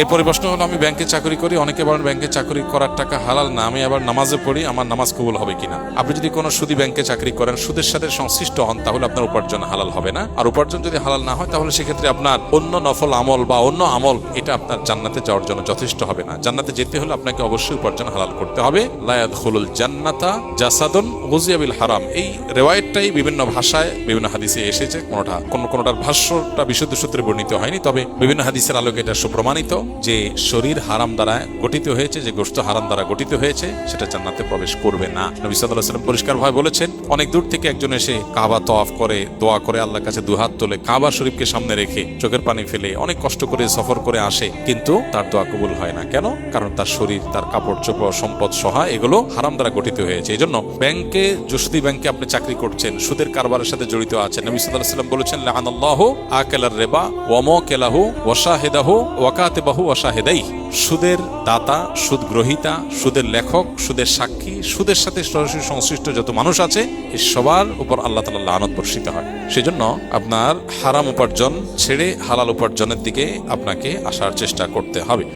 এরপরে প্রশ্ন হলো, আমি ব্যাংকে চাকরি করি, অনেকে বলেন ব্যাংকে চাকরি করার টাকা হালাল না, আমি আবার নামাজে পড়ি, আমার নামাজ কবুল হবে কিনা? আপনি যদি কোনো সুদী ব্যাংকে চাকরি করেন, সুদের সাথে সংশ্লিষ্ট হন, তাহলে আপনার উপার্জন হালাল হবে না। আর উপার্জন যদি হালাল না হয়, তাহলে সেক্ষেত্রে আপনার অন্য নফল আমল বা অন্য আমল এটা আপনার জান্নাতে যাওয়ার জন্য যথেষ্ট হবে না। জান্নাতে যেতে হলে আপনাকে অবশ্যই উপার্জন হালাল করতে হবে। লা ইয়াদখুলুল জান্নাতা জাসাদুন গুযিয়া বিল হারাম, এই রিওয়ায়াতটাই বিভিন্ন ভাষায় বিভিন্ন হাদিসে এসেছে। কোনটার ভাষ্যটা বিশুদ্ধ সূত্রে বর্ণিত হয়নি, তবে বিভিন্ন হাদিসের আলোকে এটা সুপ্রমাণিত যে শরীর হারাম দ্বারা গঠিত হয়েছে, যে গোশত হারাম দ্বারা গঠিত হয়েছে, সেটা জান্নাতে প্রবেশ করবে না। নবী সাল্লাল্লাহু আলাইহি ওয়াসাল্লাম পরিষ্কার ভাবে বলেছেন, অনেক দূর থেকে একজন এসে কাবা তওয়াফ করে, দোয়া করে, আল্লাহর কাছে দুহাত তোলে, কাবা শরীফকে সামনে রেখে চোখের পানি ফেলে অনেক কষ্ট করে সফর করে আসে, কিন্তু তার দোয়া কবুল হয় না। কেন? কারণ তার শরীর, তার কাপড় চোপড়, সম্পদ সহা এগুলো হারাম দ্বারা গঠিত হয়েছে। এই জন্য ব্যাংকে, যদি ব্যাংকে আপনি চাকরি করছেন, সুদের কারবারের সাথে জড়িত আছেন, নবী সাল্লাল্লাহু আলাইহি ওয়াসাল্লাম বলেছেন, লাআনাল্লাহু আকালার রিবা ওয়া মাকালাহু ওয়া শাহিদাহু ওয়া কাতিবাহু ওয়া শাহিদাইহি, সুদের দাতা, সুদ গ্রহীতা, সুদের লেখক, সুদের সাক্ষী, সুদের সাথে সরাসরি সংশ্লিষ্ট যত মানুষ আছে, এই সবার উপর আল্লাহ তাআলা লানত বর্ষিত হয়। সেজন্য আপনার হারাম উপার্জন ছেড়ে হালাল উপার্জনের দিকে আপনাকে আসার চেষ্টা করতে হবে।